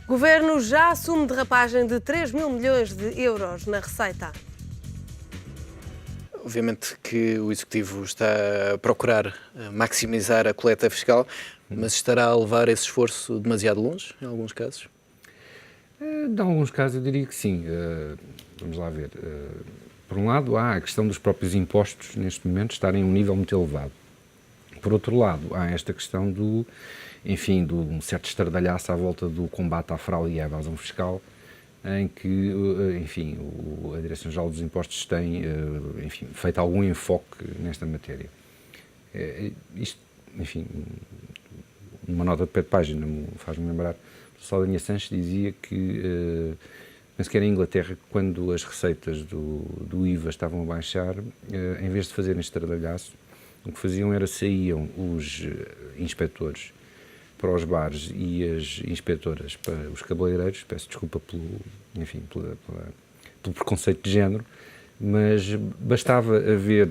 Governo já assume derrapagem de 3 mil milhões de euros na receita. Obviamente que o Executivo está a procurar maximizar a coleta fiscal, mas estará a levar esse esforço demasiado longe, em alguns casos? Em alguns casos eu diria que sim. Vamos lá ver. Por um lado, há a questão dos próprios impostos, neste momento, estarem a um nível muito elevado. Por outro lado, há esta questão de um certo estardalhaço à volta do combate à fraude e à evasão fiscal, em que, a Direção-Geral dos Impostos tem, feito algum enfoque nesta matéria. Isto, uma nota de pé de página faz-me lembrar, o Saldanha Sanches dizia que, penso que era em Inglaterra, quando as receitas do IVA estavam a baixar, em vez de fazerem estardalhaço, o que faziam era saíam os inspectores para os bares e as inspetoras para os cabeleireiros, peço desculpa pelo preconceito de género, mas bastava haver,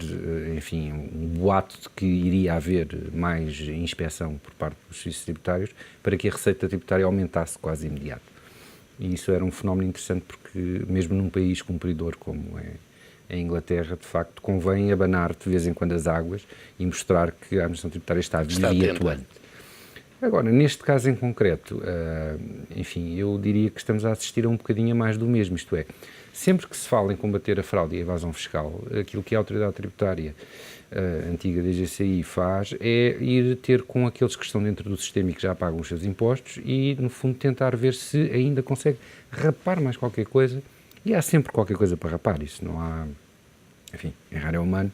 um boato de que iria haver mais inspeção por parte dos serviços tributários para que a receita tributária aumentasse quase imediato. E isso era um fenómeno interessante porque, mesmo num país cumpridor como é a Inglaterra, de facto, convém abanar de vez em quando as águas e mostrar que a administração tributária está viva e atuante. Agora, neste caso em concreto, eu diria que estamos a assistir a um bocadinho mais do mesmo, isto é, sempre que se fala em combater a fraude e a evasão fiscal, aquilo que a autoridade tributária, a antiga DGCI, faz é ir ter com aqueles que estão dentro do sistema e que já pagam os seus impostos e, no fundo, tentar ver se ainda consegue rapar mais qualquer coisa, e há sempre qualquer coisa para rapar, isso não há, errar é humano.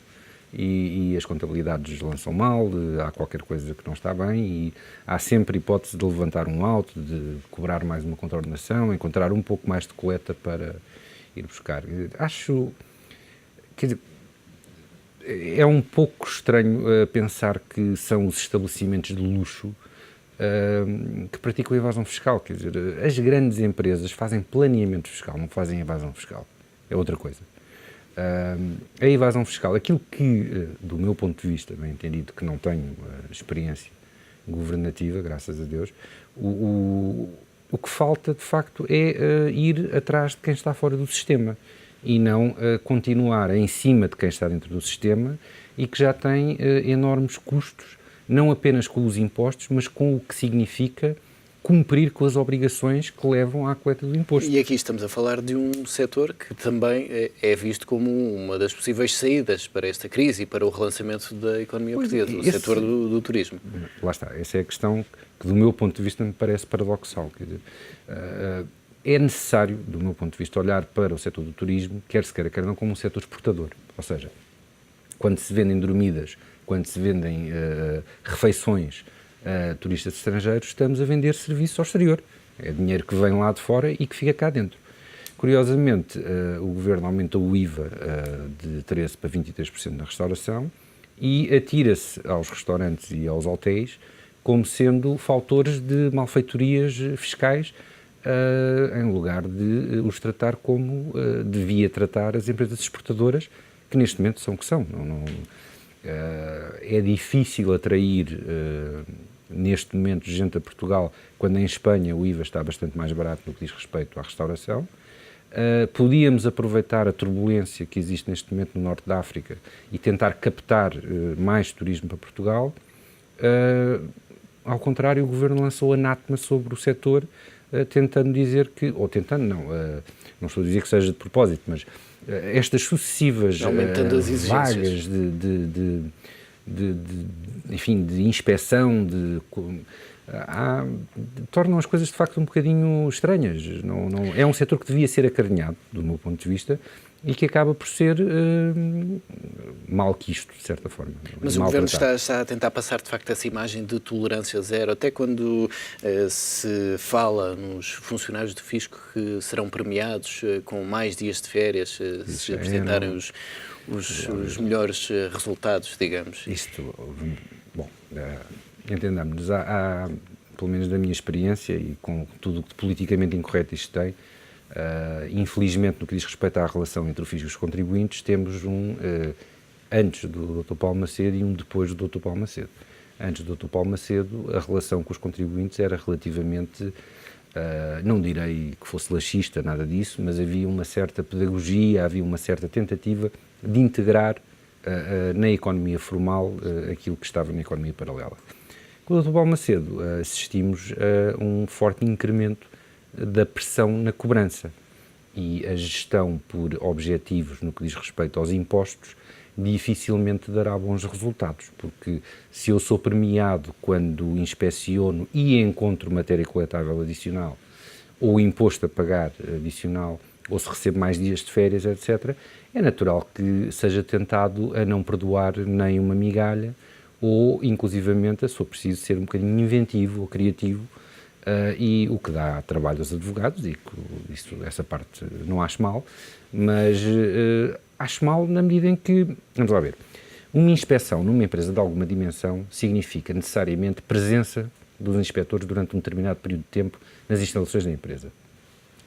E as contabilidades lançam mal, há qualquer coisa que não está bem e há sempre hipótese de levantar um auto, de cobrar mais uma contraordenação, encontrar um pouco mais de coleta para ir buscar. Acho, é um pouco estranho pensar que são os estabelecimentos de luxo que praticam a evasão fiscal, quer dizer, as grandes empresas fazem planeamento fiscal, não fazem evasão fiscal, é outra coisa. A evasão fiscal, aquilo que, do meu ponto de vista, bem entendido, que não tenho experiência governativa, graças a Deus, o que falta, de facto, é ir atrás de quem está fora do sistema e não continuar em cima de quem está dentro do sistema e que já tem enormes custos, não apenas com os impostos, mas com o que significa cumprir com as obrigações que levam à coleta do imposto. E aqui estamos a falar de um setor que também é visto como uma das possíveis saídas para esta crise e para o relançamento da economia portuguesa, o setor do turismo. Lá está, essa é a questão que, do meu ponto de vista, me parece paradoxal. Quer dizer, é necessário, do meu ponto de vista, olhar para o setor do turismo, quer se queira, quer não, como um setor exportador. Ou seja, quando se vendem dormidas, quando se vendem refeições turistas estrangeiros, estamos a vender serviços ao exterior. É dinheiro que vem lá de fora e que fica cá dentro. Curiosamente, o Governo aumentou o IVA de 13% para 23% na restauração e atira-se aos restaurantes e aos hotéis como sendo fautores de malfeitorias fiscais, em lugar de os tratar como devia tratar as empresas exportadoras, que neste momento são o que são. É difícil atrair neste momento gente a Portugal, quando em Espanha o IVA está bastante mais barato no que diz respeito à restauração. Podíamos aproveitar a turbulência que existe neste momento no Norte da África e tentar captar mais turismo para Portugal. Ao contrário, o Governo lançou anátema sobre o setor, tentando dizer que, ou tentando não estou a dizer que seja de propósito, mas estas sucessivas vagas de inspeção, tornam as coisas de facto um bocadinho estranhas. É um setor que devia ser acarinhado, do meu ponto de vista, e que acaba por ser malquisto, de certa forma. Mas o Governo está a tentar passar, de facto, essa imagem de tolerância zero, até quando se fala nos funcionários do Fisco que serão premiados com mais dias de férias se apresentarem os melhores resultados, digamos. Entendamos, há, pelo menos da minha experiência e com tudo o que politicamente incorreto isto tem, infelizmente, no que diz respeito à relação entre o Fisco e os contribuintes, temos um antes do Dr. Paulo Macedo e um depois do Dr. Paulo Macedo. Antes do Dr. Paulo Macedo, a relação com os contribuintes era relativamente Não direi que fosse laxista, nada disso, mas havia uma certa pedagogia, havia uma certa tentativa de integrar na economia formal aquilo que estava na economia paralela. Com o Dr. Balmaceda assistimos a um forte incremento da pressão na cobrança e a gestão por objetivos no que diz respeito aos impostos dificilmente dará bons resultados, porque se eu sou premiado quando inspeciono e encontro matéria coletável adicional, ou imposto a pagar adicional, ou se recebo mais dias de férias, etc., é natural que seja tentado a não perdoar nem uma migalha, ou, inclusivamente, se for preciso ser um bocadinho inventivo ou criativo, e o que dá trabalho aos advogados, e essa parte não acho mal, mas acho mal na medida em que, vamos lá ver, uma inspeção numa empresa de alguma dimensão significa necessariamente presença dos inspectores durante um determinado período de tempo nas instalações da empresa.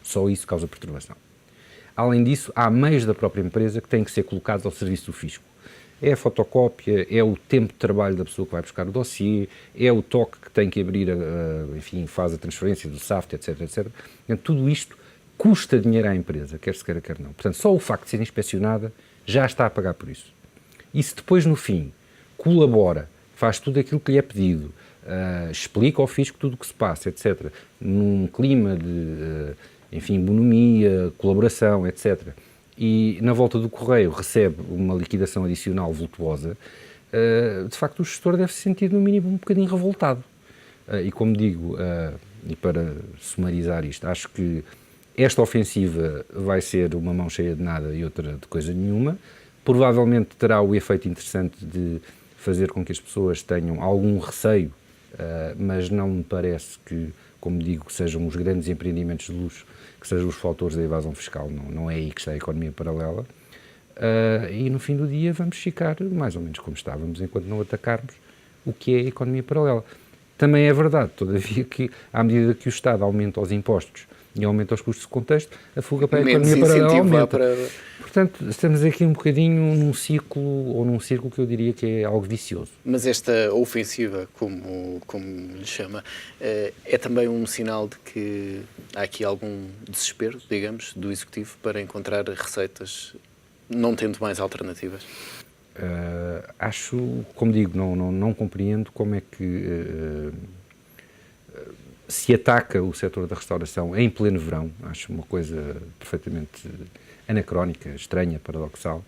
Só isso causa perturbação. Além disso, há meios da própria empresa que têm que ser colocados ao serviço do fisco. É a fotocópia, é o tempo de trabalho da pessoa que vai buscar o dossiê, é o toque que tem que abrir, enfim, faz a transferência do SAFT, etc, etc. Portanto, tudo isto custa dinheiro à empresa, quer se queira, quer não. Portanto, só o facto de ser inspecionada já está a pagar por isso. E se depois, no fim, colabora, faz tudo aquilo que lhe é pedido, explica ao fisco tudo o que se passa, etc., num clima de, enfim, bonomia, colaboração, etc., e na volta do correio recebe uma liquidação adicional vultuosa, de facto o gestor deve se sentir no mínimo um bocadinho revoltado. E como digo, e para sumarizar isto, acho que esta ofensiva vai ser uma mão cheia de nada e outra de coisa nenhuma, provavelmente terá o efeito interessante de fazer com que as pessoas tenham algum receio, mas não me parece que, como digo, que sejam os grandes empreendimentos de luxo que sejam os fatores da evasão fiscal, não é aí que está a economia paralela, e no fim do dia vamos ficar mais ou menos como estávamos enquanto não atacarmos o que é a economia paralela. Também é verdade, todavia, que à medida que o Estado aumenta os impostos e aumenta os custos de contexto, a fuga para a economia paralela aumenta. Portanto, estamos aqui um bocadinho num ciclo, ou num círculo que eu diria que é algo vicioso. Mas esta ofensiva, como lhe chama, é também um sinal de que há aqui algum desespero, digamos, do Executivo para encontrar receitas, não tendo mais alternativas? Acho, como digo, não compreendo como é que se ataca o setor da restauração em pleno verão. Acho uma coisa perfeitamente anacrónica, estranha, paradoxal.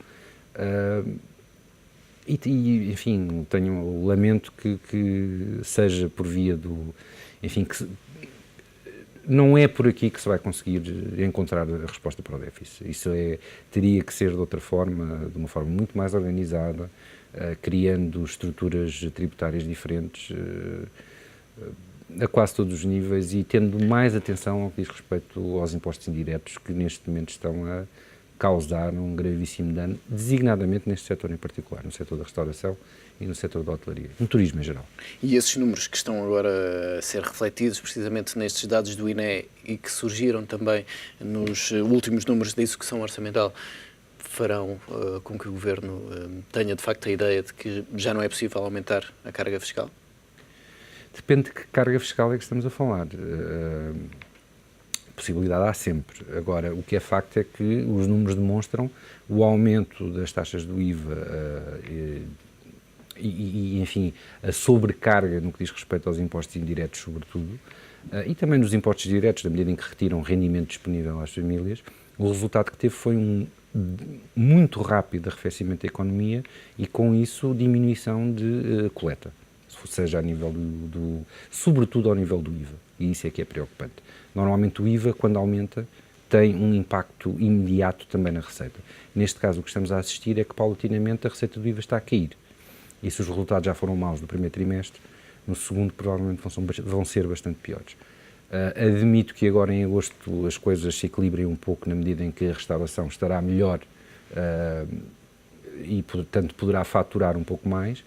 Enfim, tenho o lamento que seja por via do... Enfim, não é por aqui que se vai conseguir encontrar a resposta para o déficit. Isso teria que ser de outra forma, de uma forma muito mais organizada, criando estruturas tributárias diferentes a quase todos os níveis e tendo mais atenção ao que diz respeito aos impostos indiretos que neste momento estão a causar um gravíssimo dano, designadamente neste setor em particular, no setor da restauração e no setor da hotelaria, no turismo em geral. E esses números que estão agora a ser refletidos precisamente nestes dados do INE e que surgiram também nos últimos números da execução orçamental farão com que o Governo tenha de facto a ideia de que já não é possível aumentar a carga fiscal? Depende de que carga fiscal é que estamos a falar. Possibilidade há sempre. Agora, o que é facto é que os números demonstram o aumento das taxas do IVA enfim, a sobrecarga no que diz respeito aos impostos indiretos, sobretudo, e também nos impostos diretos, na medida em que retiram rendimento disponível às famílias. O resultado que teve foi um muito rápido arrefecimento da economia e, com isso, diminuição de coleta, seja a nível sobretudo ao nível do IVA, e isso é que é preocupante. Normalmente o IVA, quando aumenta, tem um impacto imediato também na receita. Neste caso, o que estamos a assistir é que, paulatinamente, a receita do IVA está a cair. E se os resultados já foram maus no primeiro trimestre, no segundo provavelmente vão ser bastante piores. Admito que agora em agosto as coisas se equilibrem um pouco na medida em que a restauração estará melhor e, portanto, poderá faturar um pouco mais,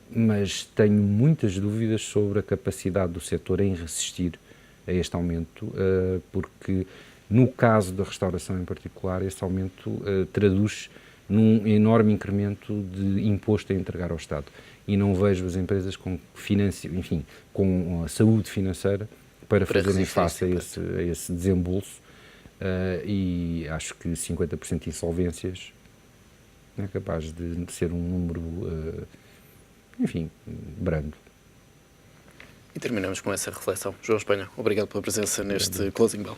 mas tenho muitas dúvidas sobre a capacidade do setor em resistir a este aumento, porque no caso da restauração em particular, esse aumento traduz num enorme incremento de imposto a entregar ao Estado. E não vejo as empresas com a saúde financeira para fazerem resistir face a este esse desembolso, e acho que 50% de insolvências é capaz de ser um número, enfim, brando. E terminamos com essa reflexão. João Espanha, obrigado pela presença neste Closing Bell.